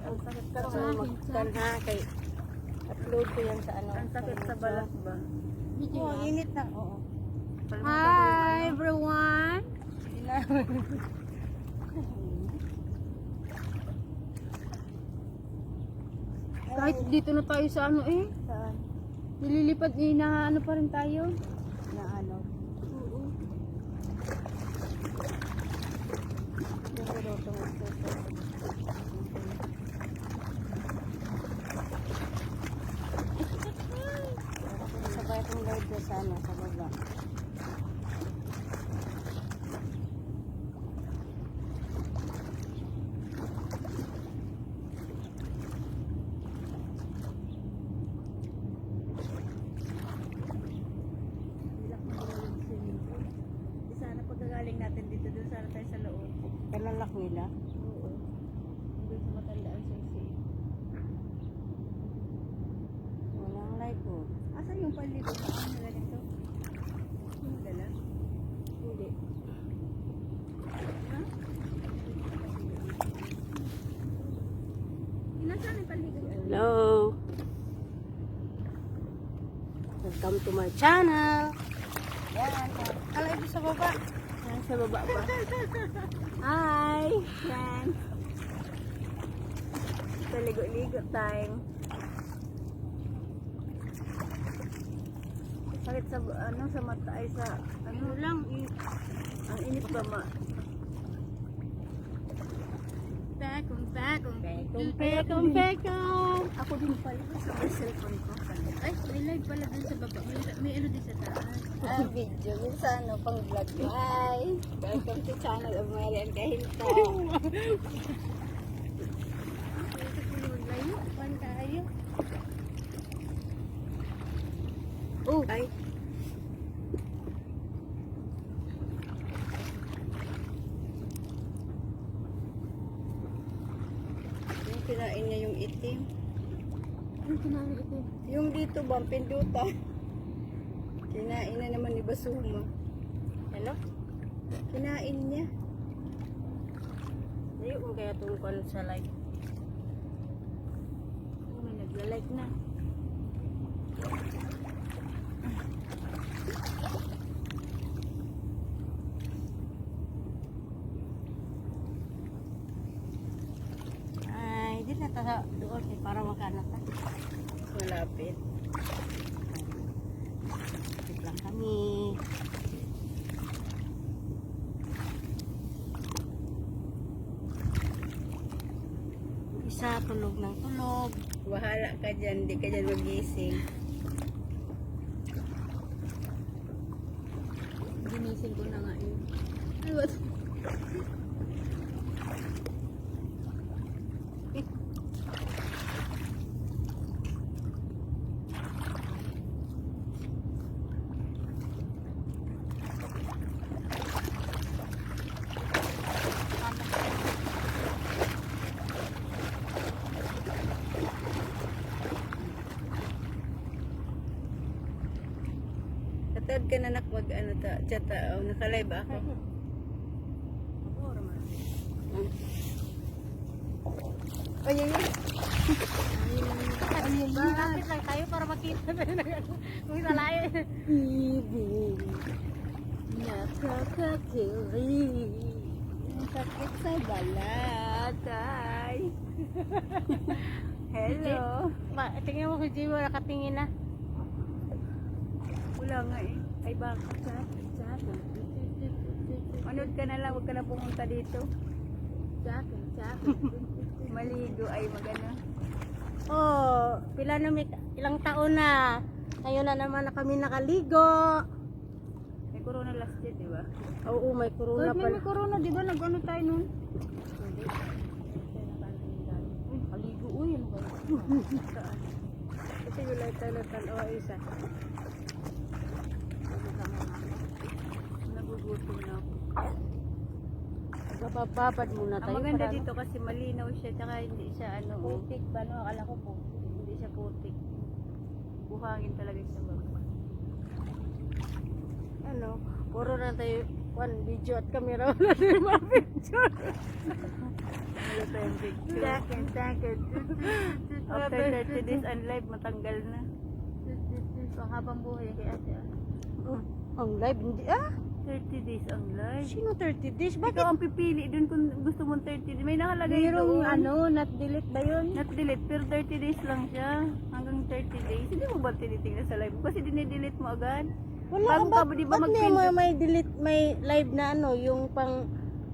Ang sakit sa Kasi balat. magkan ha, kay upload ko yan sa ano. Ang sakit sa balat ba? Oo, ang init na. Oo. Hi everyone! Kahit dito na tayo sa ano eh. Saan? Nililipad eh, na ano pa rin tayo. Na ano? Oo. Pero sabay akong guide na sa ano, sa baba. Sana pagkagaling natin dito, doon sana tayo sa loob. Kalalak nila. Oo. Doon sa matandaan sa safe. Walang light po. Asa yung palito? Saan nila nito? Yung dala? Hindi. Ha? Inasaan yung palito? Hello. Welcome to my channel. Yan. Kala ito sa baba. Yan, sa baba pa. Hi! Yan. Kaligo-ligo time. Sakit sa ano sa mata ay sa ano lang ang init ba ma. Pekong. Ako din pala sa may cellphone ko. Ay, may live pala dun sa baba. May ano din sa taas. Video. Minsan, ano, pang vlog. Hi. Welcome to channel of Marian Kahinta. Layo, pan tayo. Oh. Ay. Yung kinain niya yung itim. Ano kinain ito? Yung dito ba, pinduta. Kinain na naman ni Basuma. Ano? Kinain niya. Hindi kung kaya tungkol sa like. Oh, may nagla-like na. Ay, di na ta doon eh, para makana ta. Malapit. Malapit lang kami. Isa tulog ng tulog. Bahala ka dyan, di ka dyan magising. Ginising ko na nga yun. Ay, what? Katad ka na mag ano ta, chat ta, naka-live ako. Ay, ay, ay. Malapit lang tayo para makita na yun. Kung nalayo. Ibig nakakakiri. Ang sakit sa balat. Ay. Hello. Tingnan mo kung Jiwo nakatingin na. Wala nga eh. Ay baka chat. Manood ka na lang, huwag ka na pumunta dito. Maligo ay magana. Oh, ilang taon na. Ngayon na naman na kami nakaligo. May corona last year, di ba? Oo, may corona pa. May corona, di ba? Nag-ano tayo nun? Hindi. Uy, nakaligo. Uy, ano ba yun? Saan? Kasi gulay tayo ng tanawa isa. Nagugutom na ako. Papapapad muna Ang tayo. maganda para dito kasi malinaw siya, tsaka hindi siya ano. putik ba? No? Akala ko putik. Hindi siya putik. Buhangin talaga sa baba. Ano? one video at camera wala din mga picture. Wala tayong picture. After 30 days ang live, matanggal na. So, habang buhay kay ate. Ang live hindi 30 days ang live. Sino 30 days? Ikaw Bakit? ang pipili dun kung gusto mong 30 days. May nakalagay Mayroong doon. not delete ba yun? Not delete, pero 30 days lang siya. Hanggang 30 days. Hindi mo ba tinitingnan sa live? Kasi dinidelete mo agad. Wala Bago ba? ka ba, di ba Ba't may delete, may live na yung pang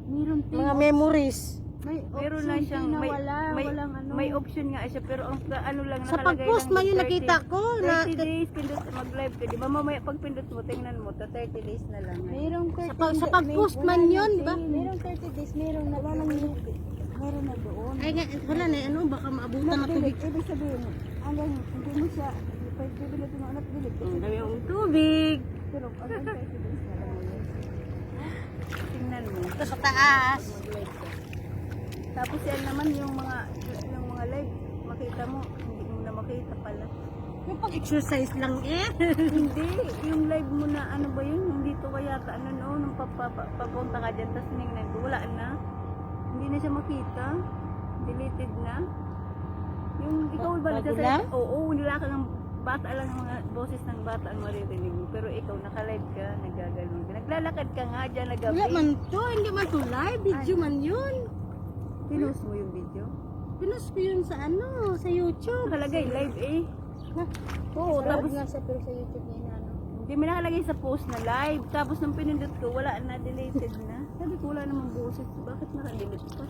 Mayroong mga memories? May Meron na siyang, may, walang ano. may option nga siya, pero ang ano lang Sa nakalagay pag-post lang man yun 30 nakita ko na 30 days, pindot, mag-live ka. Di ba mamaya pag pindot mo, tingnan mo, to 30 days na lang. Mayroong 30 sa pag-post man yun, di ba? Mayroong 30 days, mayroong na meron na doon. Ay nga, wala na baka maabutan na tubig. Ibig sabihin, hanggang hindi mo siya, pag-delete mo, not delete. Ang dami yung tubig. Pero hanggang 30 days na lang yun. Tingnan mo. Ito sa taas. Mag-live ka. Tapos yan naman yung mga live, makita mo, hindi mo na makita pala. Yung pag-exercise lang Hindi, yung live mo na ano ba yun, yung dito ka yata, ano no, nung papunta ka dyan, tapos tinignan ko, wala na. Hindi na siya makita. Deleted na. Yung ikaw ba Bago nagsasalita? lang? Oo, wala ka ng bata lang, ng mga boses ng bata ang maririnig mo. Pero ikaw, naka-live ka, nagagano'n ka. Naglalakad ka nga dyan na gabi. Wala man to, hindi man to live. Video man yun. Pinost mo yung video. Pinost ko yun sa sa YouTube. Nakalagay, live eh. Oo, tapos nga sa pero sa YouTube niya na ano. hindi mo nakalagay sa post na live. Tapos nung pinindot ko, wala na, deleted na. Sabi ko, wala namang boses. Bakit naka-delete pa?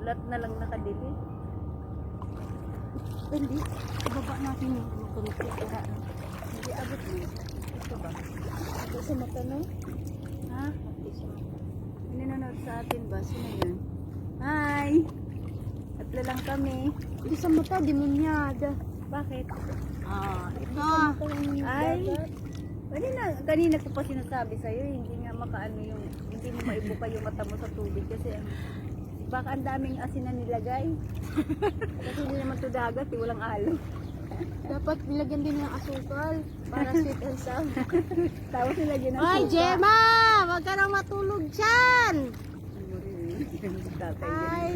Lahat na lang naka-delete. Hindi. Ibaba natin yung computer. Hindi abot mo. Ito ba? Ito sa mata no? Ha? Hindi nanonood sa atin ba? Sino yan? Hi! Tatlo lang kami. Ito sa mata, demonyada. Bakit? Ito. Ay! Kanina ko pa sinasabi sa'yo, hindi nga makaano yung, hindi mo maibuka yung mata mo sa tubig kasi baka ang daming asin na nilagay. Kasi hindi naman to dagat, walang alo. Dapat nilagyan din ng asukal para sweet and sour. Tapos nilagyan ng Ay, suka. Gemma! Huwag ka nang matulog dyan! Tatay Ay.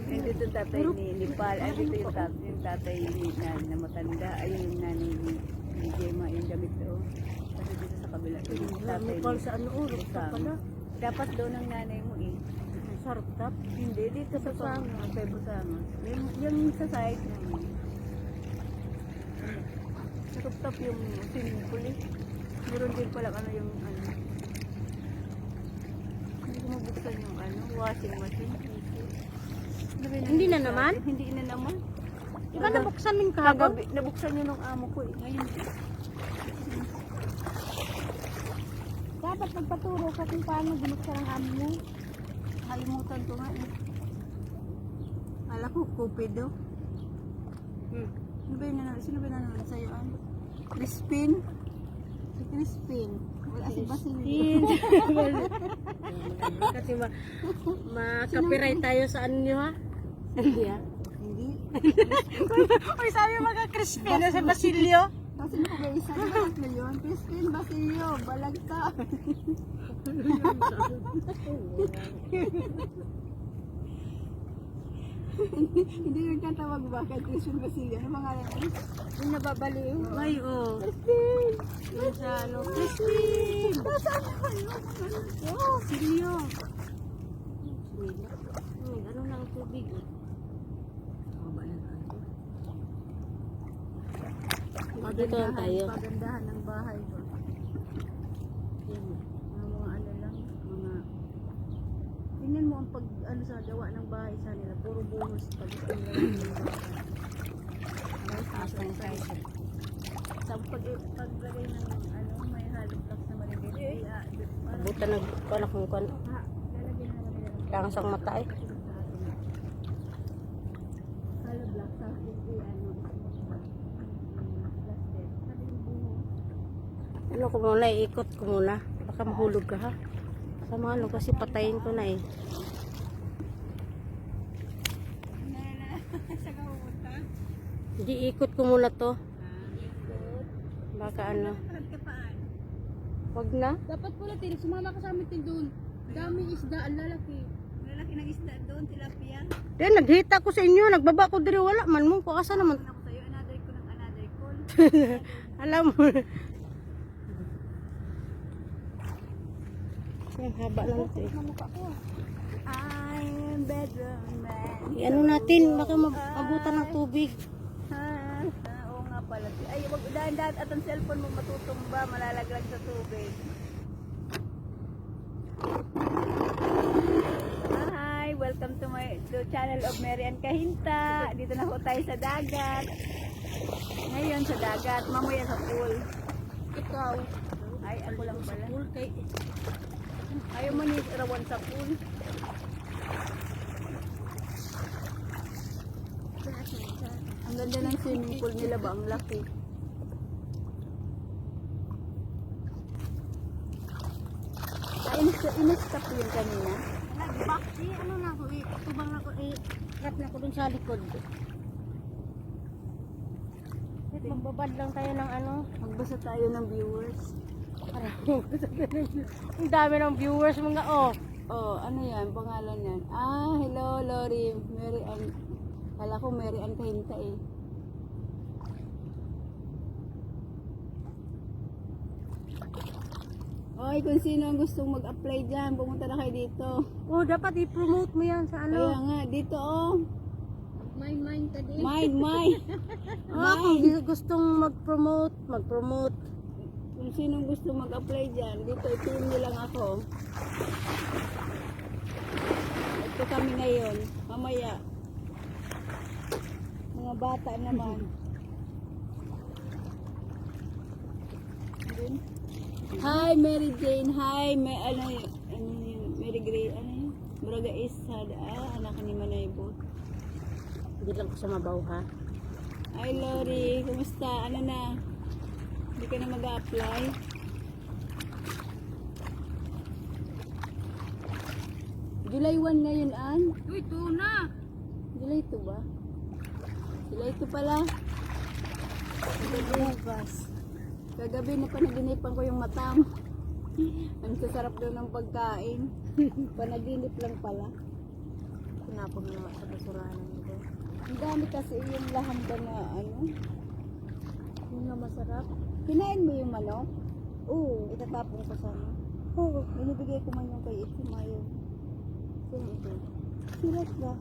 Nandito yung tatay ni Pal. Ay, dito yung tatay na matanda. Ay, yung nanay ni Gemma, yung gamit doon. Kasi dito sa kabila. Yung tatay May call sa rooftop Kasama. pala. Dapat doon ang nanay mo eh. Sa rooftop? Hindi, dito sa Busanga. Kay Busanga. Yung sa side naman. Sa rooftop yung swimming pool eh. Meron din pala ano yung ano. Hindi ko mabuksan yung ano, washing machine. Hindi na naman? Hindi na naman. Di ba nabuksan min kahapon? Kagabi, nabuksan yun ng amo ko eh. Ngayon. Dapat magpaturo ka kung paano binuksan ang amo mo. Kalimutan ko nga eh. Ala ko, Cupido. Sino ba nanonood sa'yo? Ano? Crispin? Si Crispin. Wala si Basilio. Kasi ma-copyright tayo sa ano nyo ha? Hindi ha? Hindi. Uy, sabi mga-crispy na sa Basilio. Kasi mo ba isa? Tatlo yun. Crispin, Basilio, Balagta. Hindi yung katawag ba kay Crispin Basilio? Ano mga yan? Yung nababaliw. Ay, oh. Crispin! Yung sa ano, Crispin! Saan ba yun? Oh, Silio. Ano na ang tubig eh. Dito lang tayo. Pagandahan ng bahay ko. Mga ano lang, mga tingnan mo ang pag ano sa gawa ng bahay sa nila, puro buhos pag tingnan ng bahay. Taas ng size. Sa paglagay ng ano, may hollow blocks na maliliit. Buta nagpanak ng kon. Lalagyan na nila ng Kailangan sa mata eh. hollow blocks sa ano, plastic. Sabi yung buhos. Ano ko muna, iikot ko muna. Baka mahulog ka ha. Sama ano kasi patayin ko na eh. Hindi, ikot ko muna to. Baka ano. Wag na. Dapat pala tin, sumama ka sa amin tin doon. Daming isda, ang lalaki. Lalaki ng isda doon, tilapia. Then naghita ko sa inyo, nagbaba ko diri wala man mo ko asa naman. Ako sa'yo, another ko ng another call. Alam mo. Ang haba lang ito eh. Mamukha ko. I am bedroom man. Ano natin, baka mabutan ng tubig. Oo nga pala. Ay, wag dahan-dahan at ang cellphone mo matutumba, malalaglag sa tubig. Hi, welcome to my channel of Mary Ann Kahinta. Dito na ho tayo sa dagat. Ngayon sa dagat, mamaya sa pool. Ikaw. Ay, ako lang pala. Pool kay Ayaw mo ni rawan sa pool. Ang ganda ng swimming pool nila ba? Ang laki. Ay, in-stop yun kanina. Nagbak ano na ako eh. Tubang na ako eh. Trap na ako dun sa likod. Magbabad lang tayo ng ano. Magbasa tayo ng viewers. Ang dami ng viewers mga oh. Oh, ano yan? Pangalan yan. Ah, hello Lori. Mary Ann. Kala ko Mary Ann Kahinta eh. Oy, kung sino ang gustong mag-apply dyan, pumunta na kayo dito. Oh, dapat i-promote mo yan sa Kaya ano. nga, dito oh. Mine ka din. Mine. Oh, kung gustong mag-promote. Kung sinong gusto mag-apply dyan, dito i-pin nyo lang ako. Ito kami ngayon, mamaya. Mga bata naman. Din. Hi Mary Jane, hi Mary Gray, ano yun? Braga Ishad, anak ni Manaybo. Hindi lang ko sa mabaw ha. Hi Lori, kumusta? Ano na? Hindi ka na mag-a-apply? July 1 ngayon, Ann? Uy, ito na. July 2 ba? July 2 pala. Bukas. Kagabi na panaginipan ko yung mata mo. Ang sasarap daw ng pagkain. Panaginip lang pala. Tinapon naman sa basurahan nito. Ang dami kasi yung lahamba na ano. Yung nga masarap. Kinain mo yung manok? Oo. Itatapon ko sa ano. Oo. Binibigay ko man yung kay Itim ayaw. Sino ito? Silas ba?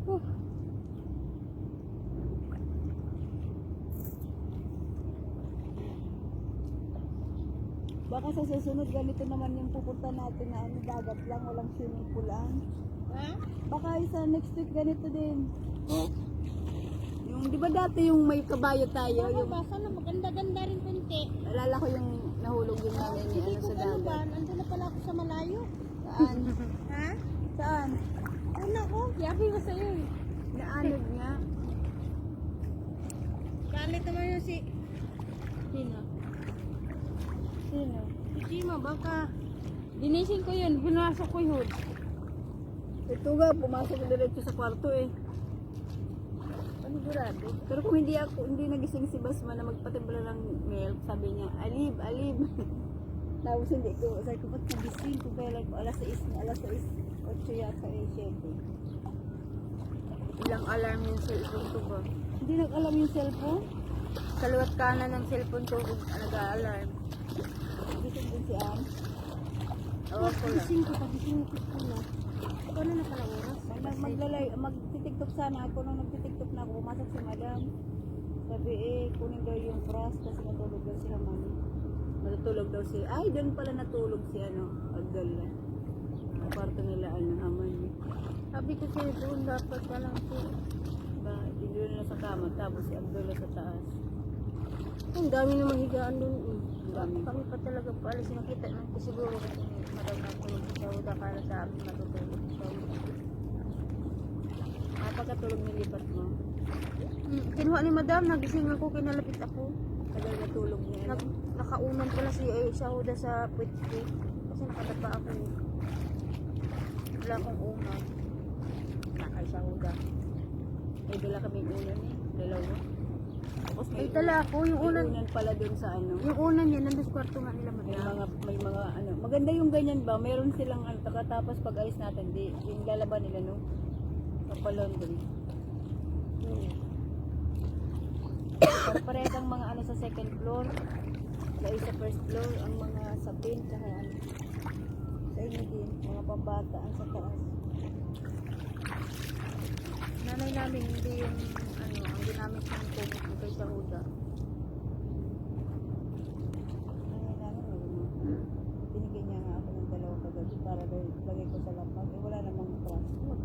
Oh. Baka sa susunod ganito naman yung pupunta natin na ano, dagat lang, walang swimming pool lang. Ha? Baka sa next week ganito din. Yung, di ba dati yung may kabayo tayo, yung Baka na maganda-ganda rin kunti. alala ko yung nahulog yung nanay ni ano sa Ano ba? dagat. Nandun na pala ako sa malayo. Saan? Ha? Saan? Ano ko? Yabi ko sa'yo eh. Naanod nga. Galit naman yun si... Sino? Sino? Si Chima, baka... Ginising ko yun, binasok ko yun. Ito nga, pumasok ko diretso sa kwarto eh. Panigurado. Pero kung hindi nagising si Basma na magpatimpla ng milk, sabi niya, alib. Tapos hindi ko, sabi ko, ba't nagising ko? Kaya like, alas 6, 8 yata eh, 7. Ilang alarm yung cellphone ko ba? Hindi nag-alam yung cellphone. Kaliwat kanan ng cellphone ko nag-alarm. Gising din si Ann. Oo ko lang. Pagising ko na. Paano na pala oras? Magtitiktok sana ako. Nung nagtitiktok na ako, pumasok si madam. Sabi kunin daw yung brush kasi natulog daw sila mami. Natulog daw si, ay doon pala natulog si Agdal na. Sa kwarto nila, Haman. Sabi ko sa'yo doon dapat walang po. Ba, doon na sa kama, tapos si Agdal sa taas. Ang dami naman higaan doon. Ang dami. Kami pa talaga paalis. Nakita naman ko siguro kasi madam natulog sa Sauda para sa amin matutulog sa Sauda. Pagkatulog nilipat mo, Kinuha ni madam, nagising ako, kinalapit ako. tagal natulog niya. Nakaunan pala si Sauda sa puwit-puwit. Kasi nakatapa ako. Wala akong unan. Nakay Sauda. May dala kaming ulan dalawa. Tapos Ay tala ako, yung may unan, unan pala dun sa ano. yung unan niya, nandun sa kwarto nga nila May madam. mga ano, maganda yung ganyan ba? Meron silang ano, tapos pag alis natin, di, yung lalaban nila no, kapalondon. Parehas ang mga ano sa second floor, dahil sa first floor, ang mga sapin, tsaka ano, sa inyo din, mga pambata, ang sa taas. Nanay namin, hindi yung, ano, ang ginamit ng kumot ng kay Sahuda. Ano namin, binigyan niya nga ako ng 2 kagabi para daw lagay ko sa lapag. Eh, wala namang transport.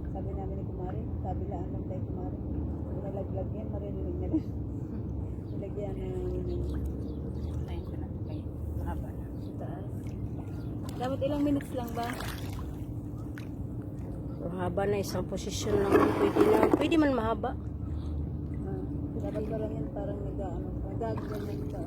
Sabi namin ni Kumari, kabilaan lang tayo Kumari. Kung nalaglag yan, maririnig na lang. Nilagyan na yung Ayun ko na. Ay, mahaba na. sa taas. Dapat ilang minutes lang ba? Mahaba na isang posisyon lang, pwede man mahaba. Dapat ba lang yan parang nag-ganyan ka.